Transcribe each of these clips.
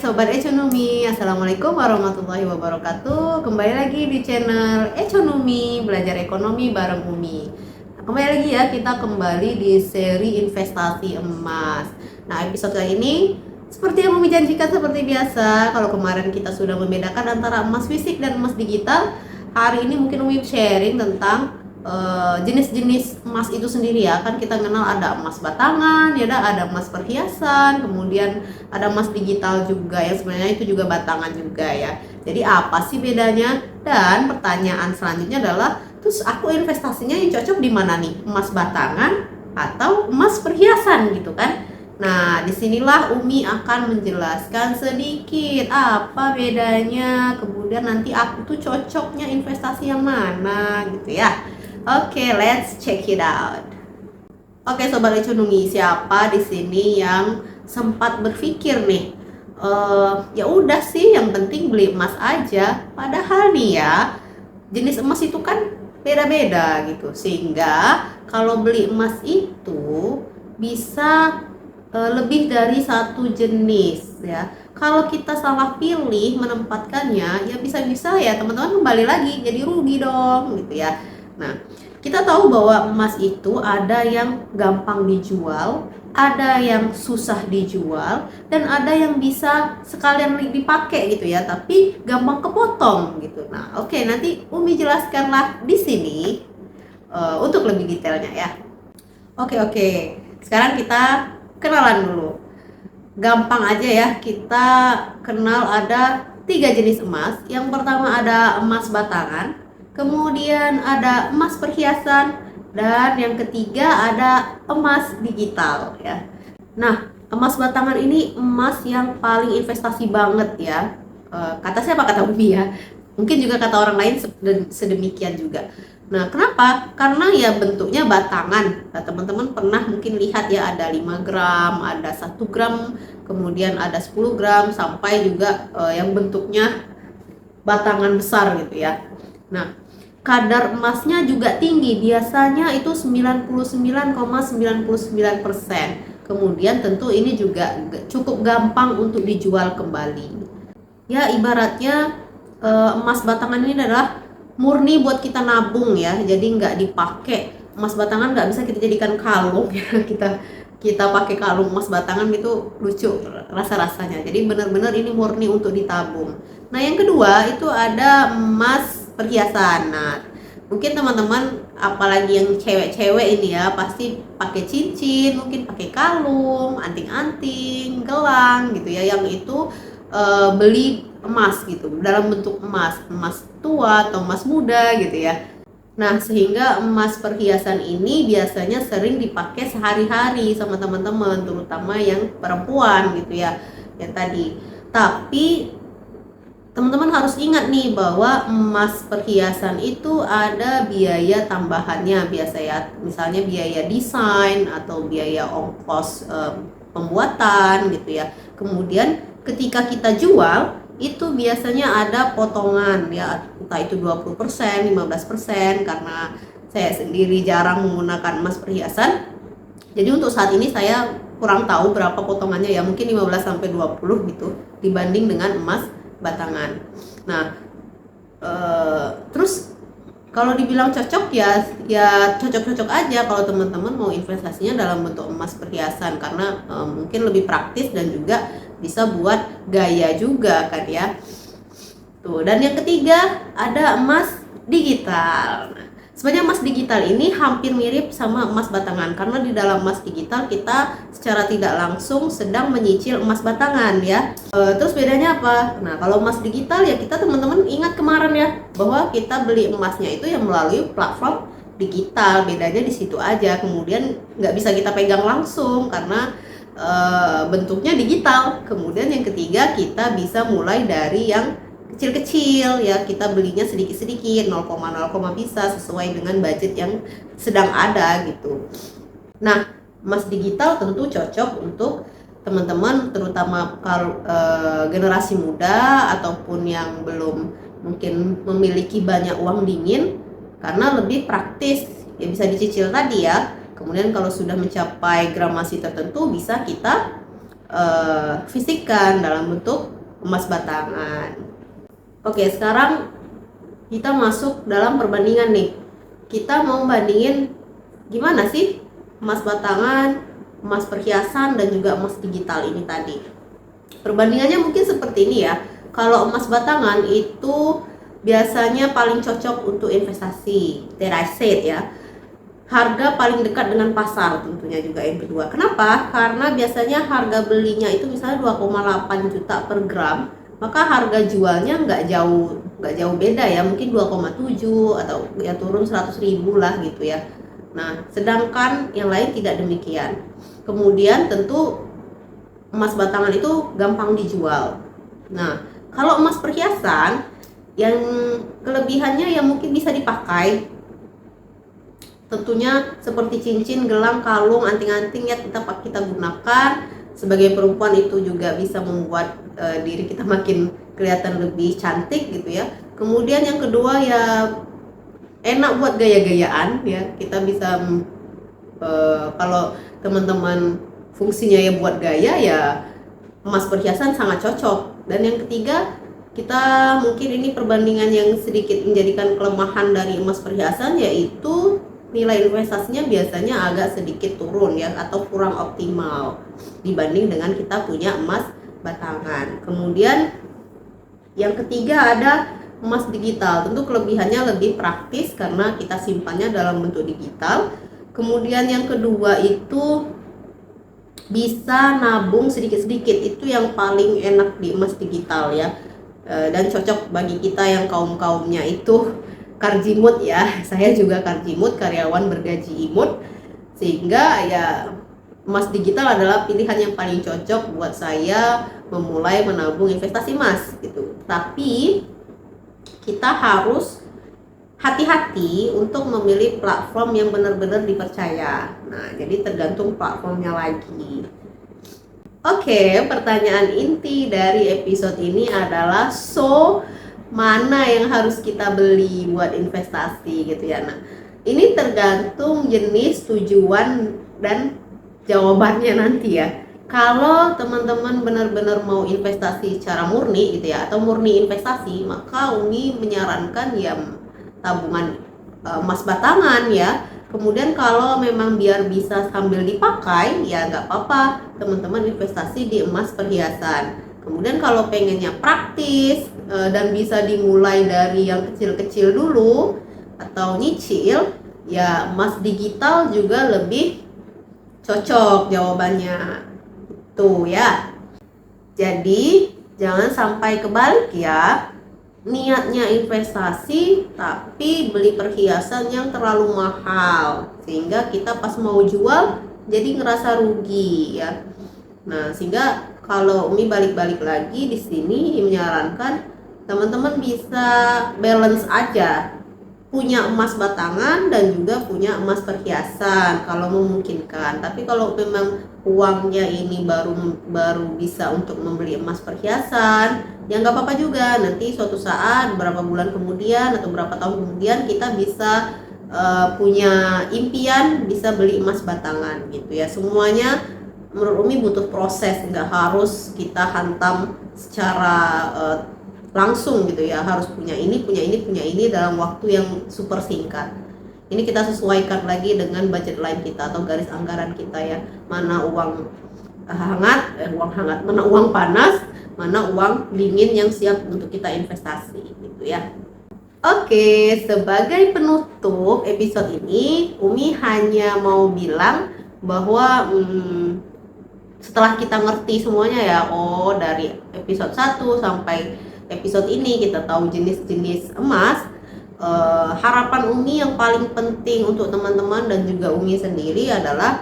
Sobat Ekonomi, Assalamualaikum warahmatullahi wabarakatuh. Kembali lagi di channel Ekonomi, belajar ekonomi bareng Umi. Kembali lagi ya, kita kembali di seri investasi emas. Nah, episode kali ini seperti yang Umi janjikan seperti biasa. Kalau kemarin kita sudah membedakan antara emas fisik dan emas digital, hari ini mungkin Umi sharing tentang jenis-jenis emas itu sendiri ya. Kan kita kenal ada emas batangan, ya ada emas perhiasan, kemudian ada emas digital juga yang sebenarnya itu juga batangan juga ya. Jadi apa sih bedanya? Dan pertanyaan selanjutnya adalah, terus aku investasinya yang cocok di mana nih? Emas batangan atau emas perhiasan gitu kan? Nah, disinilah Umi akan menjelaskan sedikit apa bedanya, kemudian nanti aku tuh cocoknya investasi yang mana gitu ya. Oke, let's check it out. Oke, Sobat Lecunungi, siapa di sini yang sempat berpikir nih, ya udah sih, yang penting beli emas aja. Padahal nih ya, jenis emas itu kan beda-beda gitu. Sehingga kalau beli emas itu bisa lebih dari satu jenis ya. Kalau kita salah pilih menempatkannya, ya bisa-bisa ya teman-teman kembali lagi jadi rugi dong gitu ya. Nah, kita tahu bahwa emas itu ada yang gampang dijual, ada yang susah dijual, dan ada yang bisa sekalian dipakai gitu ya, tapi gampang kepotong gitu. Nah, oke, nanti Umi jelaskanlah di sini untuk lebih detailnya ya. Oke. Sekarang kita kenalan dulu. Gampang aja ya, kita kenal ada 3 jenis emas. Yang pertama ada emas batangan, kemudian ada emas perhiasan, dan yang ketiga ada emas digital ya. Nah, emas batangan ini emas yang paling investasi banget ya. Kata siapa? Kata Umi ya. Mungkin juga kata orang lain sedemikian juga. Nah, kenapa? Karena ya bentuknya batangan. Nah, teman-teman pernah mungkin lihat ya, ada 5 gram, ada 1 gram, kemudian ada 10 gram, sampai juga yang bentuknya batangan besar gitu ya. Nah, kadar emasnya juga tinggi, biasanya itu 99,99%. Kemudian tentu ini juga cukup gampang untuk dijual kembali. Ya, ibaratnya emas batangan ini adalah murni buat kita nabung ya, jadi nggak dipakai. Emas batangan nggak bisa kita jadikan kalung ya. kita pakai kalung emas batangan gitu lucu rasa-rasanya. Jadi benar-benar ini murni untuk ditabung. Nah, yang kedua itu ada emas perhiasan. Nah, mungkin teman-teman apalagi yang cewek-cewek ini ya pasti pakai cincin, mungkin pakai kalung, anting-anting, gelang gitu ya, yang itu beli emas gitu dalam bentuk emas tua atau emas muda gitu ya. Nah, sehingga emas perhiasan ini biasanya sering dipakai sehari-hari sama teman-teman, terutama yang perempuan gitu ya, yang tadi. Tapi teman-teman harus ingat nih bahwa emas perhiasan itu ada biaya tambahannya biasa ya, misalnya biaya desain atau biaya ongkos pembuatan gitu ya. Kemudian ketika kita jual itu biasanya ada potongan ya, entah itu 20%, 15%, karena saya sendiri jarang menggunakan emas perhiasan. Jadi untuk saat ini saya kurang tahu berapa potongannya ya, mungkin 15 sampai 20 gitu dibanding dengan emas batangan. Nah, terus kalau dibilang cocok ya cocok-cocok aja kalau teman-teman mau investasinya dalam bentuk emas perhiasan, karena mungkin lebih praktis dan juga bisa buat gaya juga kan ya. Tuh, dan yang ketiga ada emas digital. Nah, sebenarnya emas digital ini hampir mirip sama emas batangan, karena di dalam emas digital kita secara tidak langsung sedang menyicil emas batangan ya. Terus bedanya apa? Nah, kalau emas digital ya kita teman-teman ingat kemarin ya, bahwa kita beli emasnya itu yang melalui platform digital, bedanya di situ aja. Kemudian nggak bisa kita pegang langsung karena bentuknya digital. Kemudian yang ketiga, kita bisa mulai dari yang kecil-kecil ya, kita belinya sedikit-sedikit, 0,0 bisa sesuai dengan budget yang sedang ada gitu. Nah, emas digital tentu cocok untuk teman-teman, terutama kalau generasi muda ataupun yang belum mungkin memiliki banyak uang dingin, karena lebih praktis ya, bisa dicicil tadi ya. Kemudian kalau sudah mencapai gramasi tertentu bisa kita fisikkan dalam bentuk emas batangan. Oke, sekarang kita masuk dalam perbandingan nih. Kita mau bandingin gimana sih emas batangan, emas perhiasan, dan juga emas digital ini tadi. Perbandingannya mungkin seperti ini ya. Kalau emas batangan itu biasanya paling cocok untuk investasi, that I said ya. Harga paling dekat dengan pasar tentunya juga yang kedua. Kenapa? Karena biasanya harga belinya itu misalnya 2,8 juta per gram, maka harga jualnya nggak jauh beda ya, mungkin 2,7 atau ya turun 100.000 lah gitu ya. Nah, sedangkan yang lain tidak demikian. Kemudian tentu emas batangan itu gampang dijual. Nah, kalau emas perhiasan yang kelebihannya yang mungkin bisa dipakai, tentunya seperti cincin, gelang, kalung, anting-anting ya kita gunakan. Sebagai perempuan itu juga bisa membuat diri kita makin kelihatan lebih cantik gitu ya. Kemudian yang kedua ya enak buat gaya-gayaan ya. Kita bisa kalau teman-teman fungsinya ya buat gaya ya emas perhiasan sangat cocok. Dan yang ketiga, kita mungkin ini perbandingan yang sedikit menjadikan kelemahan dari emas perhiasan, yaitu nilai investasinya biasanya agak sedikit turun ya, atau kurang optimal dibanding dengan kita punya emas batangan. Kemudian yang ketiga ada emas digital. Tentu kelebihannya lebih praktis karena kita simpannya dalam bentuk digital. Kemudian yang kedua itu bisa nabung sedikit-sedikit, itu yang paling enak di emas digital ya. Dan cocok bagi kita yang kaumnya itu karjimut ya. Saya juga karjimut, karyawan bergaji imut, sehingga ya emas digital adalah pilihan yang paling cocok buat saya memulai menabung investasi emas gitu. Tapi kita harus hati-hati untuk memilih platform yang benar-benar dipercaya. Nah, jadi tergantung platformnya lagi. Oke, pertanyaan inti dari episode ini adalah mana yang harus kita beli buat investasi gitu ya. Nah, ini tergantung jenis, tujuan, dan jawabannya nanti ya. Kalau teman-teman benar-benar mau investasi secara murni gitu ya, atau murni investasi, maka Umi menyarankan ya tabungan emas batangan ya. Kemudian kalau memang biar bisa sambil dipakai ya nggak apa-apa, teman-teman investasi di emas perhiasan. Kemudian kalau pengennya praktis dan bisa dimulai dari yang kecil-kecil dulu atau nyicil, ya emas digital juga lebih cocok jawabannya. Tuh ya. Jadi jangan sampai kebalik ya. Niatnya investasi tapi beli perhiasan yang terlalu mahal sehingga kita pas mau jual jadi ngerasa rugi ya. Nah, sehingga kalau Umi balik-balik lagi di sini menyarankan teman-teman bisa balance aja, punya emas batangan dan juga punya emas perhiasan kalau memungkinkan. Tapi kalau memang uangnya ini baru bisa untuk membeli emas perhiasan, ya nggak apa-apa juga. Nanti suatu saat beberapa bulan kemudian atau beberapa tahun kemudian kita bisa punya impian bisa beli emas batangan gitu ya. Semuanya menurut Umi butuh proses, nggak harus kita hantam secara langsung gitu ya, harus punya ini dalam waktu yang super singkat. Ini kita sesuaikan lagi dengan budget line kita atau garis anggaran kita ya, mana uang hangat, mana uang panas, mana uang dingin yang siap untuk kita investasi gitu ya. Oke, sebagai penutup episode ini, Umi hanya mau bilang bahwa setelah kita ngerti semuanya ya, dari episode 1 sampai episode ini kita tahu jenis-jenis emas. Harapan Umi yang paling penting untuk teman-teman dan juga Umi sendiri adalah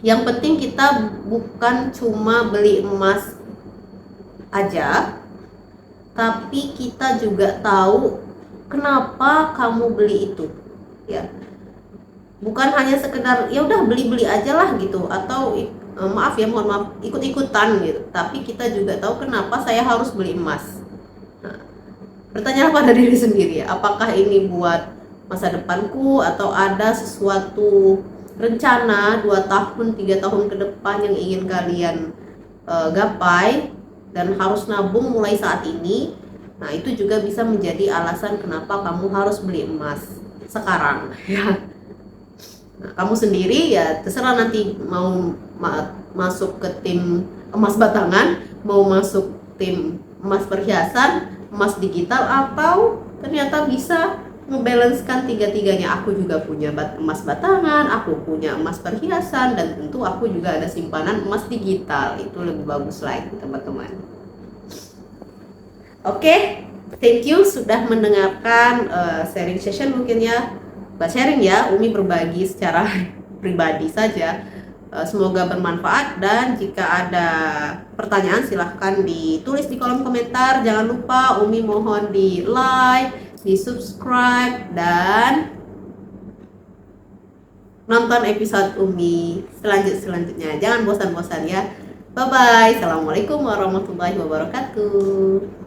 yang penting kita bukan cuma beli emas aja, tapi kita juga tahu kenapa kamu beli itu ya. Bukan hanya sekedar ya udah beli aja lah gitu, atau mohon maaf ikut-ikutan gitu, tapi kita juga tahu kenapa saya harus beli emas. Nah, bertanya pada diri sendiri, apakah ini buat masa depanku atau ada sesuatu rencana 2 tahun 3 tahun ke depan yang ingin kalian gapai, dan harus nabung mulai saat ini, nah itu juga bisa menjadi alasan kenapa kamu harus beli emas sekarang ya. Nah, kamu sendiri ya terserah nanti mau masuk ke tim emas batangan, mau masuk tim emas perhiasan, emas digital, atau ternyata bisa ngebalancekan tiga-tiganya. Aku juga punya emas batangan, aku punya emas perhiasan, dan tentu aku juga ada simpanan emas digital. Itu lebih bagus lagi teman-teman. Oke, thank you sudah mendengarkan sharing session mungkin ya. Sharing ya, Umi berbagi secara pribadi saja. Semoga bermanfaat, dan jika ada pertanyaan silahkan ditulis di kolom komentar. Jangan lupa Umi mohon di like, di subscribe, dan nonton episode Umi selanjutnya. Jangan bosan-bosan ya. Bye bye. Assalamualaikum warahmatullahi wabarakatuh.